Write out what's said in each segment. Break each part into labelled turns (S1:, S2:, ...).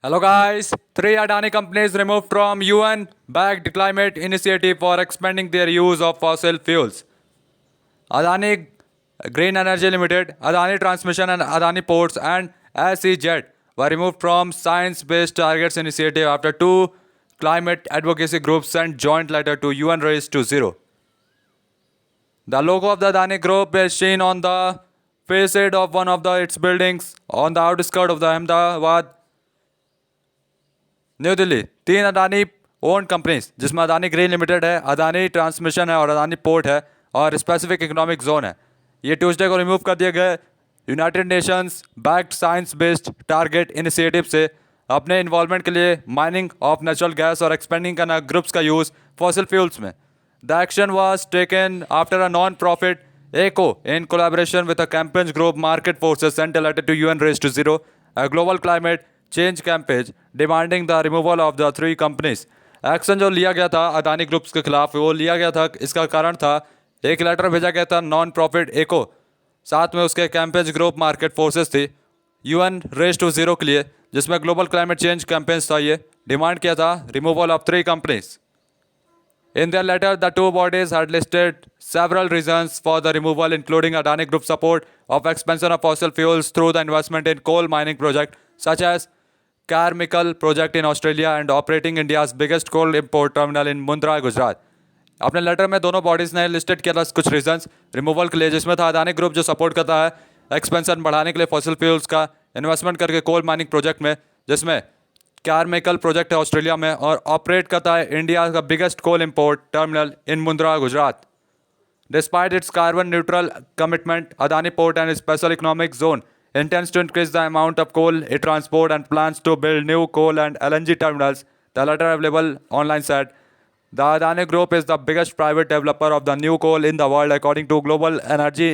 S1: Hello guys, three Adani companies removed from UN-backed climate initiative for expanding their use of fossil fuels. Adani Green Energy Limited, Adani Transmission and Adani Ports and SEZ were removed from Science-Based Targets Initiative after two climate advocacy groups sent joint letter to UN raised to zero. The logo of the Adani Group is seen on the facade of one of its buildings on the outskirts of the Ahmedabad, new Delhi. तीन Adani own companies जिसमें Adani green limited है, Adani transmission है और Adani port है और specific economic zone है, ये Tuesday को रिमूव कर दिए गए United Nations backed science based target initiative से अपने इन्वॉल्वमेंट के लिए माइनिंग ऑफ नेचुरल गैस और एक्सपेंडिंग करना ग्रुप्स का यूज़ फॉसिल फ्यूल्स में। The action was taken after a non profit ECO in collaboration with a campaigns group Market Forces sent a letter to UN raised to zero, a global climate change campaign demanding the removal of the three companies. Action जो लिया गया था Adani groups के खिलाफ वो लिया गया था, इसका कारण था एक लेटर भेजा गया था नॉन प्रॉफिट ECO, साथ में उसके कैंपेन्स ग्रुप मार्केट फोर्सेस थी UN रेज टू जीरो के लिए, जिसमें ग्लोबल क्लाइमेट चेंज कैंपेन्स था। ये डिमांड किया था removal of three companies. In their letter, the two bodies had listed several reasons for the removal, including Adani Group support of expansion of fossil fuels through the investment in coal mining project, such as Carmichael project in Australia and operating India's biggest coal import terminal in Mundra, Gujarat. अपने letter में दोनों bodies ने listed किया था कुछ reasons removal के लिए, जिसमें था अदानी ग्रुप जो सपोर्ट करता है एक्सपेंशन बढ़ाने के लिए फॉसिल फ्यूल्स का इन्वेस्टमेंट करके कोल माइनिंग प्रोजेक्ट में, जिसमें कार्मिकल प्रोजेक्ट है ऑस्ट्रेलिया में और ऑपरेट करता है इंडिया का biggest coal import terminal in Mundra, Gujarat. Despite its carbon neutral commitment, Adani port and special economic zone intends to increase the amount of coal it transport and plans to build new coal and LNG terminals. The letter available online said, the Adani Group is the biggest private developer of the new coal in the world according to Global Energy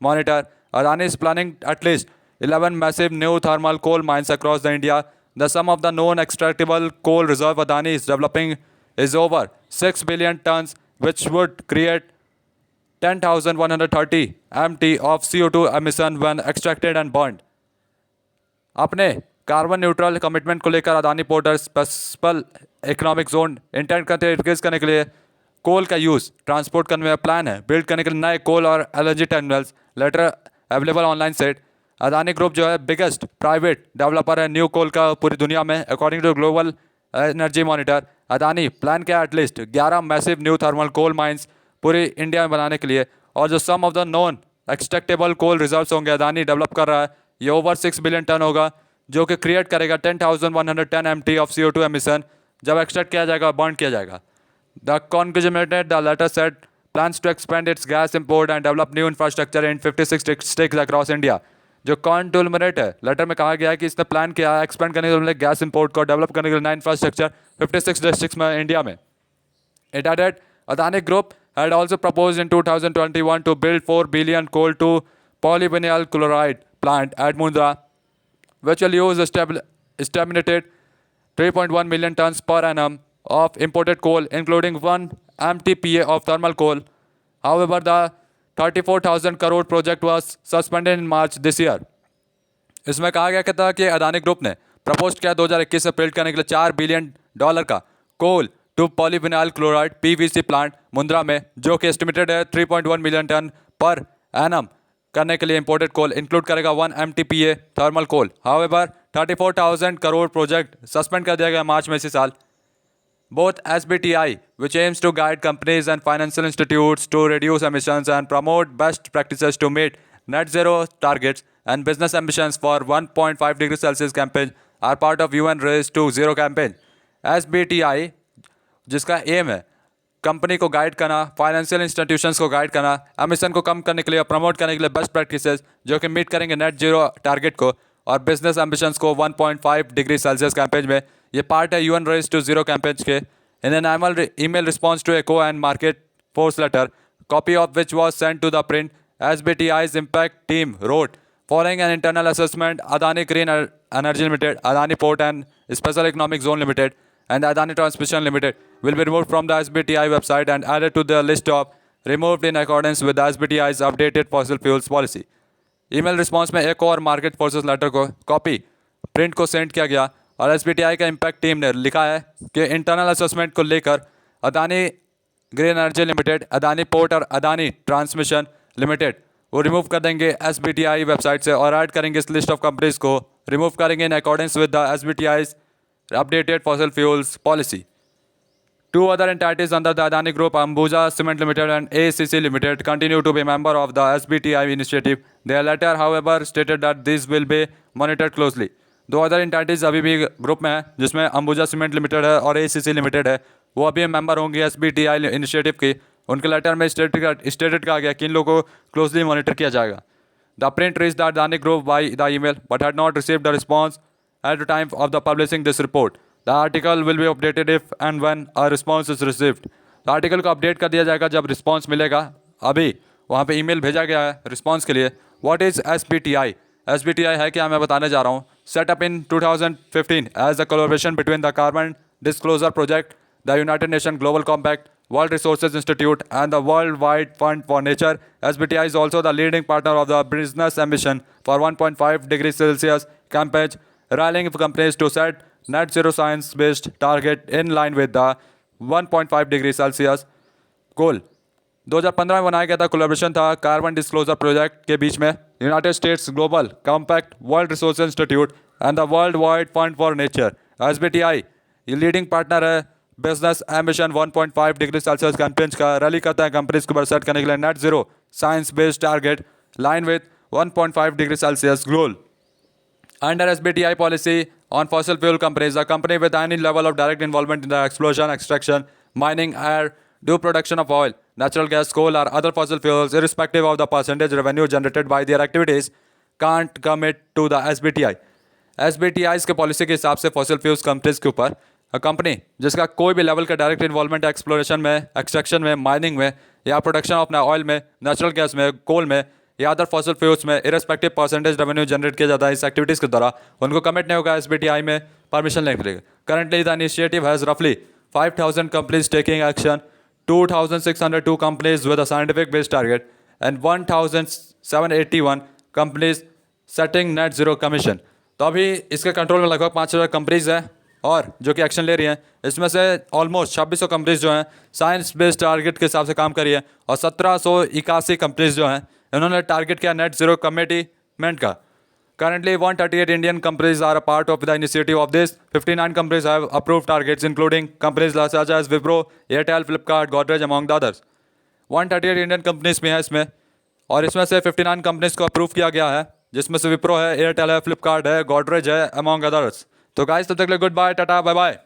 S1: Monitor. Adani is planning at least 11 massive new thermal coal mines across the India. The sum of the known extractable coal reserve Adani is developing is over 6 billion tons, which would create 10,130 MT of CO2 emission when extracted and burned. अपने carbon neutral commitment को लेकर Adani port और special economic zone intend करते हैं increase करने के लिए कोल का यूज़ ट्रांसपोर्ट करने में प्लान है बिल्ड करने के लिए नए कोल और LNG terminals. Letter available online set, Adani group जो है बिगेस्ट प्राइवेट डेवलपर है न्यू कोल का पूरी दुनिया में according to Global Energy Monitor. Adani plan किया at least 11 massive new thermal coal mines पूरी इंडिया में बनाने के लिए, और जो some of the non extractable coal reserves होंगे अदानी डेवलप कर रहा है, ये ओवर 6 बिलियन टन होगा जो कि क्रिएट करेगा 10,110 MT ऑफ CO2 एमिशन जब एक्सट्रैक्ट किया जाएगा, बर्न किया जाएगा। The congratulated the latter set plans to expand its gas import and develop new infrastructure in 56 districts across India. जो कॉन्टुलमरेट है लेटर में कहा गया है कि इसने प्लान किया है एक्सपेंड करने के लिए गैस इंपोर्ट को डेवलप करने के लिए नया इंफ्रास्ट्रक्चर 56 डिस्ट्रिक्ट्स में इंडिया में। It added Adani group had also proposed in 2021 to build 4 billion coal to polyvinyl chloride plant at Mundra, which will use estimated 3.1 million tons per annum of imported coal, including 1 MTPA of thermal coal. However, the 34,000 crore project was suspended in March this year. इसमें कहा गया था कि Adani group ने propose किया 2021 से build करने के लिए $4 बिलियन का coal to polyvinyl chloride PVC plant Mundra में, जो कि एस्टिमेटेड है 3.1 मिलियन टन पर एनम करने के लिए इंपोर्टेड कोल इंक्लूड करेगा 1 MTPA थर्मल कोल। हाउएवर 34,000 करोड़ प्रोजेक्ट सस्पेंड कर दिया गया मार्च में इसी साल। Both SBTI, which aims to guide companies and financial institutes to reduce emissions and promote best practices to meet net zero targets and business ambitions for 1.5 degrees Celsius campaign, are part of UN Race to Zero campaign. SBTI जिसका M है company को guide करना, financial institutions को guide करना, emission को कम करने के लिए, प्रमोट करने के लिए बेस्ट प्रैक्टिसेस जो कि मीट करेंगे नेट जीरो टारगेट को और बिजनेस एम्बिशंस को 1.5 डिग्री सेल्सियस कैंपेन में। ये पार्ट है UN Race to Zero campaign के। In an annual email response to ECO and market force letter, copy of which was sent to the Print, SBTI's impact team wrote, following an internal assessment, Adani Green Energy Limited, Adani Port and Special Economic Zone Limited, and Adani Transmission Limited will be removed from the SBTI website and added to the list of removed in accordance with the SBTI's updated fossil fuels policy. Email response में ECO और market forces letter को copy print को send किया गया और SBTI का impact team ने लिखा है कि इंटरनल असेसमेंट को लेकर Adani green energy limited, Adani port और अदानी ट्रांसमिशन लिमिटेड वो रिमूव कर देंगे SBTI वेबसाइट से और ऐड करेंगे इस लिस्ट ऑफ कंपनीज को, रिमूव करेंगे in accordance with the SBTI's updated fossil fuels policy. Two other entities under the Adani Group, Ambuja Cement Limited and ACC Limited, continue to be member of the SBTI initiative. Their letter, however, stated that these will be monitored closely. दो other इंटाइटीज अभी भी group में है, जिसमें Ambuja cement limited है और ACC limited है, वो अभी मेंबर होंगे SBTI इनिशिएटिव की। उनके लेटर में स्टेटेड कहा गया कि इन लोगों को क्लोजली मॉनिटर किया जाएगा। The print reached the Adani group by the email but had not received the response at the time of the publishing this report. The article will be updated if and when a response is received. तो article को update कर दिया जाएगा जब response मिलेगा। अभी वहाँ पे ईमेल भेजा गया है रिस्पॉन्स के लिए। What is SBTI? SBTI है क्या, मैं बताने जा रहा हूँ। Set up in 2015 as a collaboration between the carbon disclosure project, the United Nation global compact, World Resources Institute and the Worldwide Fund for Nature. SBTI is also the leading partner of the Business Ambition for 1.5 degrees Celsius campaign, rallying companies to set net zero science-based target in line with the 1.5 degree Celsius goal. 2015 में बनाया गया था, collaboration था carbon disclosure project के बीच में, United states global compact, world resources institute and the world wide fund for nature. SBTI ये leading partner है business ambition 1.5 degree Celsius campaign का, रैली करता है कंपनीज को सेट करने के लिए net zero science based target line with 1.5 degree Celsius goal. Under SBTI policy on fossil fuel companies, a company with any level of direct involvement in the exploration, extraction, mining, or do production of oil, natural gas, coal, or other fossil fuels, irrespective of the percentage revenue generated by their activities, can't commit to the SBTI. SBTI के policy के हिसाब से fossil fuels companies के ऊपर company जिसका कोई भी level का डायरेक्ट इन्वॉल्वमेंट एक्सप्लोरेशन में, एक्सट्रैक्शन में, माइनिंग में या प्रोडक्शन ऑफ ऑयल में, नेचुरल गैस में, कोल में या अदर फॉसिल फ्यूल्स में इरेस्पेक्टिव परसेंटेज रेवेन्यू जनरेट किया जाता है इस एक्टिविटीज़ के द्वारा, उनको कमिट नहीं होगा SBTI में परमिशन लेने के लिए। करंटली द इनिशिएटिव हैज़ रफली 5,000 companies taking action, 2,602 companies with a scientific based target and 1,781 companies setting net zero commission. तो अभी इसके कंट्रोल में लगभग 5,000 कंपनीज हैं और जो कि एक्शन ले रही हैं। इसमें से ऑलमोस्ट 2600 कंपनीज जो हैं साइंस बेस्ड टारगेट के हिसाब से काम कर रही है और 1,781 कंपनीज जो हैं इन्होंने टारगेट किया नेट जीरो कमिटमेंट का। Currently 138 Indian companies are a part of the initiative of this. 59 companies have approved targets including companies such as Wipro, Airtel, Flipkart, Godrej among the others. 138 Indian companies में है इसमें और इसमें से 59 companies को approve किया गया है, जिसमें से विप्रो है, एयरटेल है, फ्लिपकार्ट है, गॉडरेज है among others. तो गाइस तब तक के लिए goodbye, tata, bye bye.